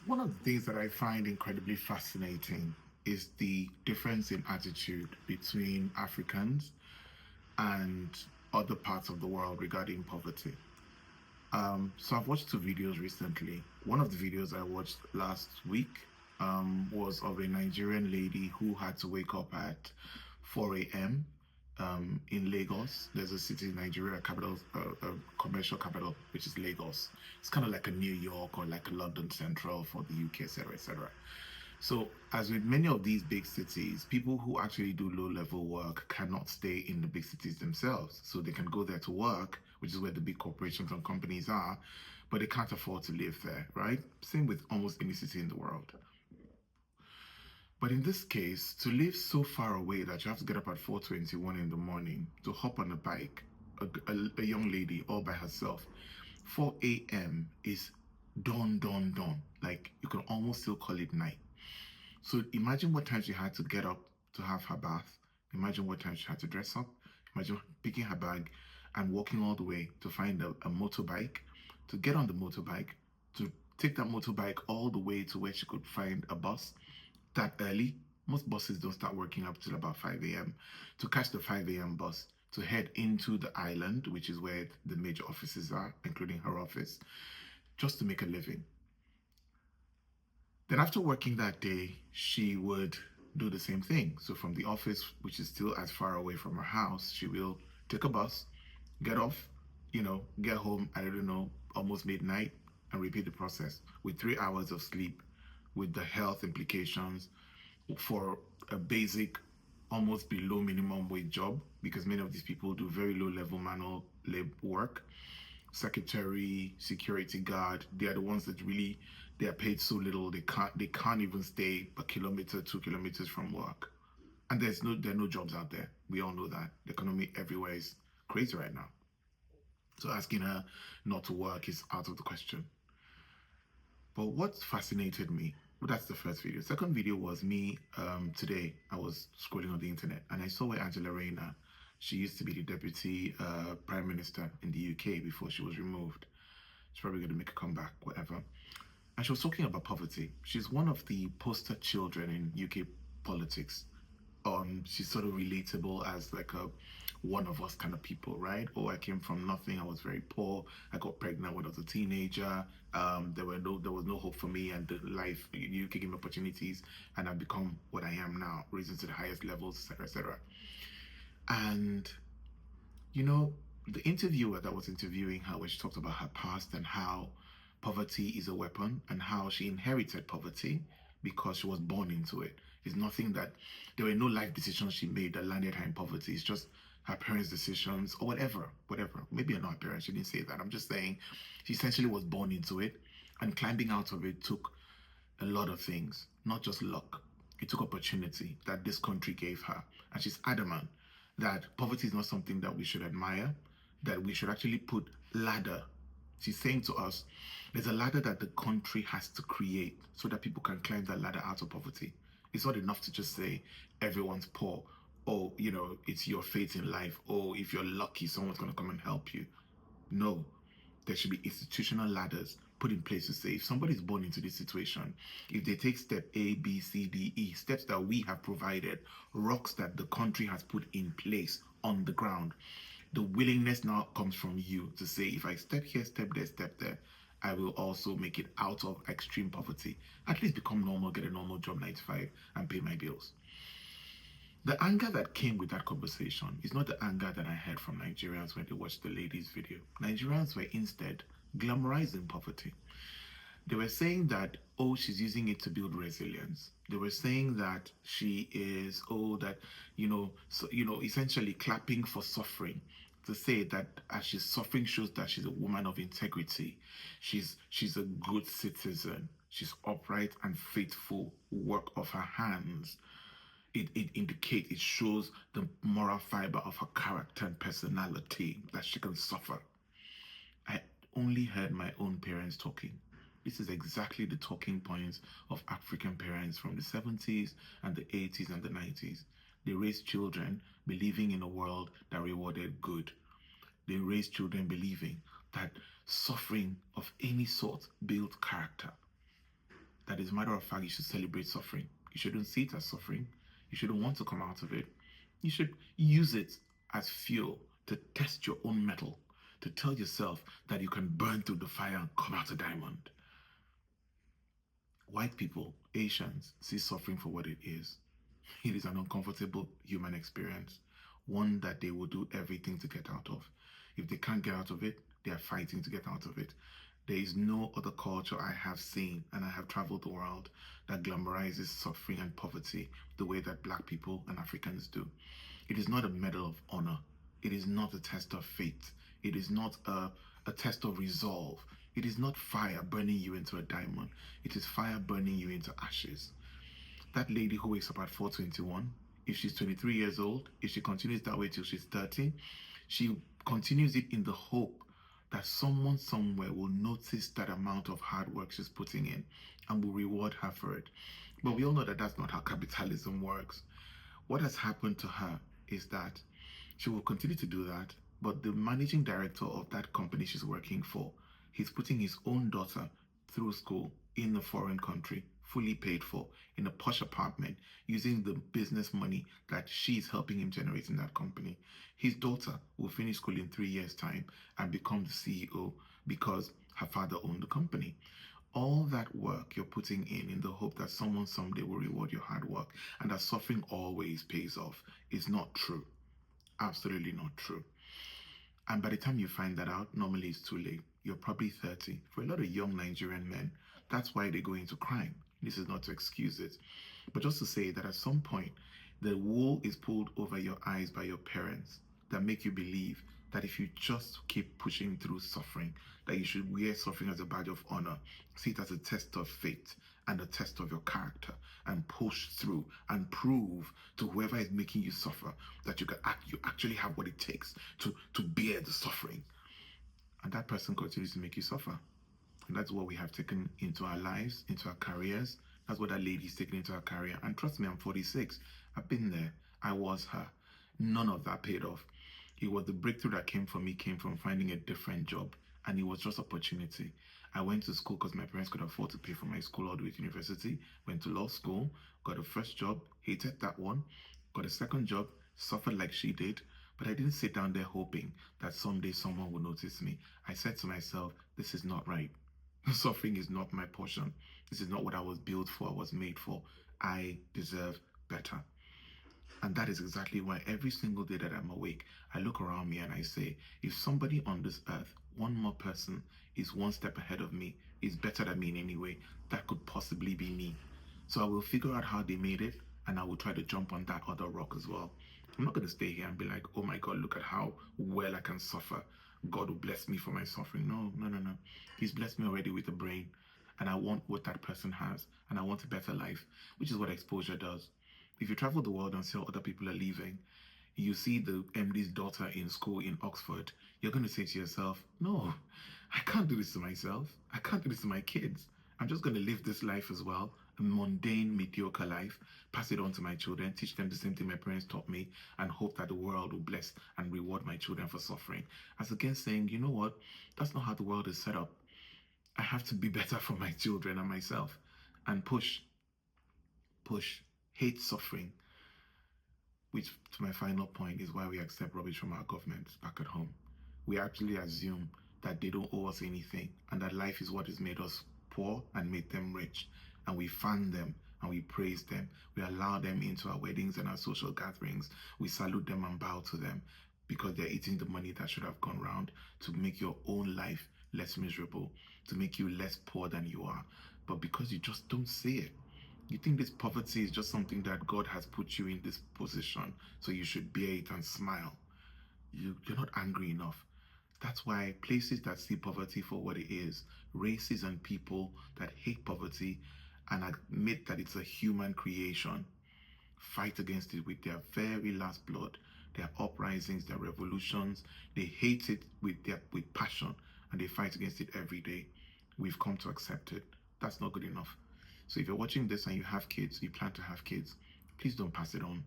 One of the things that I find incredibly fascinating is the difference in attitude between Africans and other parts of the world regarding poverty. So I've watched two videos recently. One of the videos I watched last week was of a Nigerian lady who had to wake up at 4 a.m. In Lagos. There's a city in Nigeria, capital, a commercial capital, which is Lagos. It's kind of like a New York or like a London Central for the UK, etc., etc. So, as with many of these big cities, people who actually do low level work cannot stay in the big cities themselves. So, they can go there to work, which is where the big corporations and companies are, but they can't afford to live there, right? Same with almost any city in the world. But in this case, to live so far away that you have to get up at 4:21 in the morning to hop on a bike, a young lady all by herself, 4 a.m. is dawn, dawn, dawn. Like you can almost still call it night. So imagine what time she had to get up to have her bath. Imagine what time she had to dress up. Imagine picking her bag and walking all the way to find a motorbike, to get on the motorbike, to take that motorbike all the way to where she could find a bus that early. Most buses don't start working up till about 5 a.m. To catch the 5 a.m. bus to head into the island, which is where the major offices are, including her office, just to make a living. Then after working that day, she would do the same thing. So from the office, which is still as far away from her house, she will take a bus, get off, get home, I don't know, almost midnight, and repeat the process with 3 hours of sleep, with the health implications for a basic, almost below minimum wage job, because many of these people do very low level manual labor work. Secretary, security guard, they are the ones that really they are paid so little they can't even stay a kilometer, 2 kilometers from work. And there are no jobs out there. We all know that. The economy everywhere is crazy right now. So asking her not to work is out of the question. But what fascinated me, well, that's the first video. Second video was me today. I was scrolling on the internet and I saw where Angela Rayner, she used to be the deputy prime minister in the UK before she was removed. She's probably going to make a comeback, whatever. And she was talking about poverty. She's one of the poster children in UK politics. She's sort of relatable as like a one of us kind of people, right? Oh, I came from nothing. I was very poor. I got pregnant when I was a teenager. There was no hope for me, and the life you can give me opportunities, and I've become what I am now, risen to the highest levels, etc., etc. And you know, the interviewer that was interviewing her, when she talked about her past and how poverty is a weapon and how she inherited poverty because she was born into it. It's nothing that there were no life decisions she made that landed her in poverty. It's just her parents' decisions or whatever, whatever. Maybe not her parents, she didn't say that. I'm just saying she essentially was born into it, and climbing out of it took a lot of things, not just luck. It took opportunity that this country gave her. And she's adamant that poverty is not something that we should admire, that we should actually put ladder. She's saying to us, there's a ladder that the country has to create so that people can climb that ladder out of poverty. It's not enough to just say everyone's poor. Oh, it's your fate in life. Oh, if you're lucky, someone's going to come and help you. No, there should be institutional ladders put in place to say if somebody is born into this situation, if they take step A, B, C, D, E, steps that we have provided, rocks that the country has put in place on the ground, the willingness now comes from you to say, if I step here, step there, step there, I will also make it out of extreme poverty. At least become normal, get a normal job, 9 to 5, and pay my bills. The anger that came with that conversation is not the anger that I heard from Nigerians when they watched the lady's video. Nigerians were instead glamorizing poverty. They were saying that, oh, she's using it to build resilience. They were saying that she is, oh, that, essentially clapping for suffering. To say that as she's suffering shows that she's a woman of integrity. She's a good citizen. She's upright and faithful work of her hands. It indicates, it shows the moral fiber of her character and personality that she can suffer. I only heard my own parents talking. This is exactly the talking points of African parents from the 70s and the 80s and the 90s. They raised children believing in a world that rewarded good. They raised children believing that suffering of any sort built character. that as a matter of fact, you should celebrate suffering. You shouldn't see it as suffering. You shouldn't want to come out of it. You should use it as fuel to test your own mettle, to tell yourself that you can burn through the fire and come out a diamond. White people, Asians, see suffering for what it is. It is an uncomfortable human experience, one that they will do everything to get out of. If they can't get out of it, they are fighting to get out of it. There is no other culture I have seen, and I have traveled the world, that glamorizes suffering and poverty the way that Black people and Africans do. It is not a medal of honor. It is not a test of fate. It is not a test of resolve. It is not fire burning you into a diamond. It is fire burning you into ashes. That lady who wakes up at 4:21, if she's 23 years old, if she continues that way till she's 30, she continues it in the hope that someone somewhere will notice that amount of hard work she's putting in and will reward her for it. But we all know that that's not how capitalism works. What has happened to her is that she will continue to do that, but the managing director of that company she's working for, he's putting his own daughter through school in a foreign country, fully paid for, in a posh apartment, using the business money that she's helping him generate in that company. His daughter will finish school in 3 years' time and become the CEO because her father owned the company. All that work you're putting in the hope that someone someday will reward your hard work and that suffering always pays off is not true. Absolutely not true. And by the time you find that out, normally it's too late. You're probably 30. For a lot of young Nigerian men, that's why they go into crime. This is not to excuse it, but just to say that at some point, the wool is pulled over your eyes by your parents that make you believe that if you just keep pushing through suffering, that you should wear suffering as a badge of honor, see it as a test of fate and a test of your character, and push through and prove to whoever is making you suffer that you actually have what it takes to bear the suffering. And that person continues to make you suffer. And that's what we have taken into our lives, into our careers. That's what that lady's taken into her career. And trust me, I'm 46. I've been there. I was her. None of that paid off. It was the breakthrough that came for me, came from finding a different job. And it was just opportunity. I went to school because my parents could afford to pay for my school all the way to university. Went to law school, got a first job, hated that one. Got a second job, suffered like she did. But I didn't sit down there hoping that someday someone would notice me. I said to myself, this is not right. Suffering is not my portion. This is not what I was built for, I was made for. I deserve better. And that is exactly why every single day that I'm awake, I look around me and I say, if somebody on this earth, one more person, is one step ahead of me, is better than me in any way, that could possibly be me. So I will figure out how they made it and I will try to jump on that other rock as well. I'm not going to stay here and be like, oh my God, look at how well I can suffer. God will bless me for my suffering. No, no, no, no. He's blessed me already with a brain. And I want what that person has. And I want a better life, which is what exposure does. If you travel the world and see how other people are living, you see the MD's daughter in school in Oxford, you're going to say to yourself, no, I can't do this to myself. I can't do this to my kids. I'm just going to live this life as well, a mundane, mediocre life, pass it on to my children, teach them the same thing my parents taught me, and hope that the world will bless and reward my children for suffering. As against saying, you know what, that's not how the world is set up. I have to be better for my children and myself. And push, hate suffering, which, to my final point, is why we accept rubbish from our governments back at home. We actually assume that they don't owe us anything and that life is what has made us poor and made them rich. And we fan them and we praise them. We allow them into our weddings and our social gatherings. We salute them and bow to them because they're eating the money that should have gone round to make your own life less miserable, to make you less poor than you are. But because you just don't see it, you think this poverty is just something that God has put you in this position, so you should bear it and smile. You're not angry enough. That's why places that see poverty for what it is, races and people that hate poverty and admit that it's a human creation, fight against it with their very last blood. Their uprisings, their revolutions, they hate it with passion and they fight against it every day. We've come to accept it. That's not good enough. So if you're watching this and you have kids, you plan to have kids, please don't pass it on.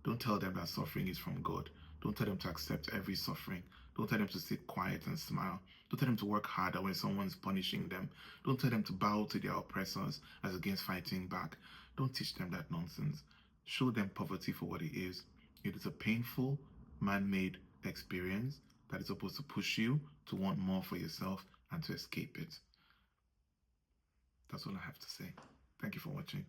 Don't tell them that suffering is from God. Don't tell them to accept every suffering. Don't tell them to sit quiet and smile. Don't tell them to work harder when someone's punishing them. Don't tell them to bow to their oppressors as against fighting back. Don't teach them that nonsense. Show them poverty for what it is. It is a painful, man-made experience that is supposed to push you to want more for yourself and to escape it. That's all I have to say. Thank you for watching.